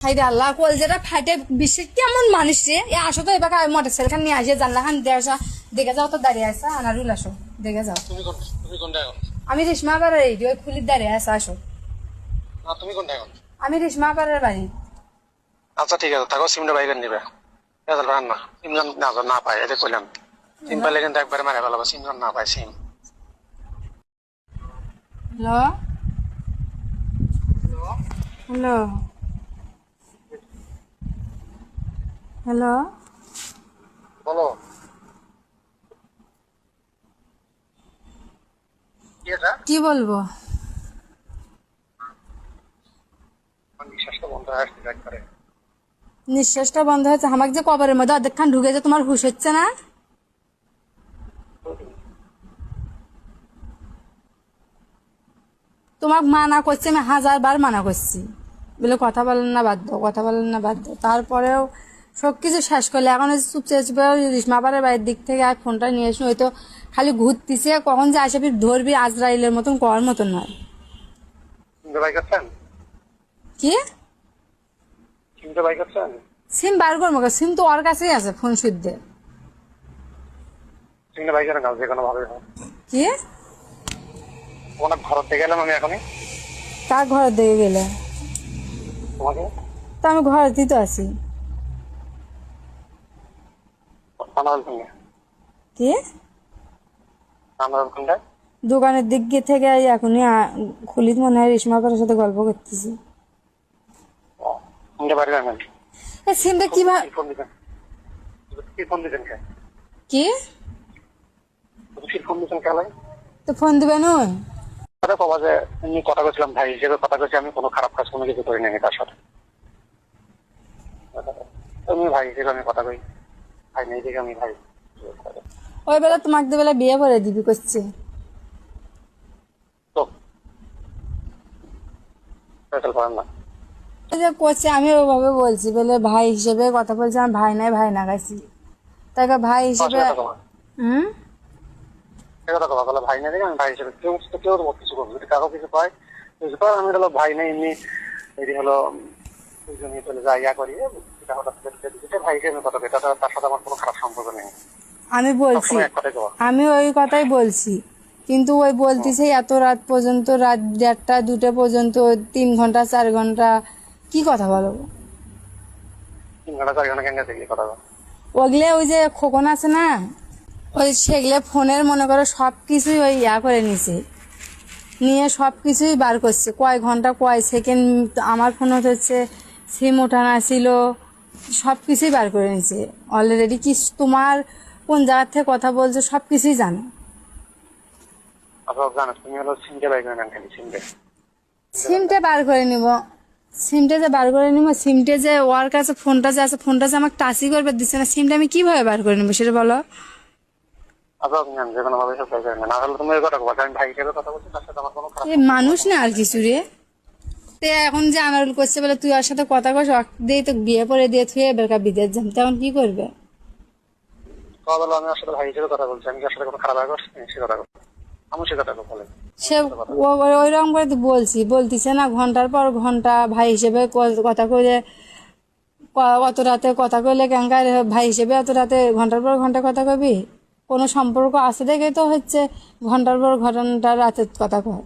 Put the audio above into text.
হাইরে আল্লাহ কল যেটা ফাইটে বিশ্বে কেমন মানুষ রে আসো তো এবার মোটর সাইকেল নিয়ে আসে জানলা খান দেখে যাও তো দাঁড়িয়ে আসা আনারুল আসো দেখে যাও তুমি কোনটা এখন? আমি রেশমা পাড়ার এই ওই খুলির দাঁড়িয়ে আসা আসো না তুমি কোনটা এখন? আমি রেশমা পাড়ার বাড়ি। আচ্ছা ঠিক আছে, থাকো সিমটা বাইকের নিবে রেজাল্ট বাড়ান না। সিম না পায় এটা কইলাম, সিম পাইলে কিন্তু একবারে মারা ফেলাবো। সিম না পায় সিম। হ্যালো হ্যালো হ্যালো বলো কি এটা? কি বলবো? নিঃশ্বাসটা বন্ধ হয়ে আসছে একবারে। নিঃশ্বাসটা বন্ধ হয়েছে আমাকে যে কবরের মধ্যে অর্ধেকখান ঢুকে যে তোমার হুশ হচ্ছে না? তোমাকে মানা করছি আমি 1000বার মানা করছি বলে কথা বলেন না বাধ্য কথা বলেন না বাধ্য তারপরেও সবকিছু শেষ করলে এখন চুপচে চুপে রিসমাপাড়ের বাড়ির দিক থেকে আর ফোনটা নিয়ে এসে হয়তো খালি ঘুরতিছে কখন যে আসে ধরবি আজরাইলের মতন করার মতন নয়। সিমটা বাইক আছেন? কি সিমটা বাইক আছেন? সিম বার করবো সিম তো ওর কাছেই আছে ফোন শুদ্ধে। সিমটা বাইকের কাজ যে কোনো ভাবে হোক। কি তোমার ঘর থেকে গেলাম আমি এখনই কার ঘরের দিকে গেলে? তোমাকে তো আমি ঘরেতেই তো আছি। আনারুল সঙ্গে কি আনারুল কোনটায়? দোকানের দিক গিয়ে থেকে এখনই খুলিত মনে হয় রেশমাপাড়ার সাথে গল্প করতেছি। সিমটা বাইরে আনেন। এই সিমটা কিভাবে ফোন দিতেন কি ফোন দিতেন কে? কি তুমি ফোন দিতেন কে লাগে? তো ফোন দিবে নয় কথা কবা যে তুমি কথা কইছিলাম ভাই হিসেবে কথা কইছি, আমি কোনো খারাপ কাজ কোনো কিছু করি নাই তার সাথে। তুমি ভাই হিসেবে আমি কথা কই, ভাই নেই দেখে আমি ভাই। ওই বেলা তোমাকে বেলা বিয়ে করে দিবি করছে। তো রেজাল্ট পারেন না। এই যে করছে আমি ওইভাবে বলছি বলে ভাই হিসেবে কথা বলছি আমার ভাই নাই ভাই না গাইছি তাকে ভাই হিসেবে। হুম কথা কবা বলে ভাই নেই দেখে আমি ভাই হিসেবে কেউ তো কেউ তো কিছু করবো যদি কারো কিছু পায় কিছু পায় আমি হলো ভাই নেই এমনি এটি হলো দুজনে চলে যা ইয়া করি এটা হঠাৎ করে ভাই হিসেবে আমি কথা কই, তার সাথে আমার কোনো খারাপ সম্পর্ক নেই। আমি বলছি সবসময় এক কথাই কবা। আমি ওই কথাই বলছি কিন্তু ওই বলতেছে এত রাত পর্যন্ত রাত 1:30 2টা পর্যন্ত 3 ঘন্টা 4 ঘন্টা কি কথা বলো? 3 ঘন্টা 4 ঘন্টা কেন দেখলি কথা বল? ওগুলো ওই যে খোকন আছে না ওই সেগুলো ফোনের মনে করো সব কিছুই ওই করে নিছে নিয়ে সব কিছুই বার করছে কয় ঘন্টা কয় সেকেন্ড আমার ফোন হচ্ছে সিম ওঠানো ছিল সব কিছুই বার করে নিছে অলরেডি। কি তোমার কোন জায়গার থেকে কথা বলছো সব কিছুই জানো। আপনার জানো তুমি হলো সিমটা বাইক নেন খালি সিমটা বার করে নিব সিমটা যে বার করে নিব সিমটা যে ওর কাছে ফোনটা যে আছে ফোনটা যে আমাকে টাচই করবে দিচ্ছে না সিমটা আমি কিভাবে বার করে নিবো সেটা বলো? আপনার যে কোনো ভাবে সব বাইক নেন না হলে তুমি কথা বলছো আমি ভাই হিসেবে কথা বলছি, তার সাথে আমার কোনো খারাপ এ মানুষ না আর কিছু রে। তে এখন যে আনারুল করছে বলে তুই ওর সাথে কথা কস দিয়ে তো বিয়ে করে দিয়ে থুয়ে বেরকা বিদেশ যাম তখন কি করবে? কথা বলো। আমি ওর সাথে ভাই হিসেবে কথা বলছি, আমি কি ওর সাথে কোনো খারাপ ব্যবহার করছি? সে কথা আমি সে কথা বলে সে ওইরকম করে তো বলতিছে না ঘন্টার পর ঘন্টা ভাই হিসেবে কথা কইলে অত রাতে কথা কইলে কেঙ্কার ভাই হিসেবে এত রাতে ঘন্টার পর ঘন্টা কথা কবি কোনো সম্পর্ক আছে দেখে তো হচ্ছে ঘন্টার পর ঘন্টা রাতে কথা কয়।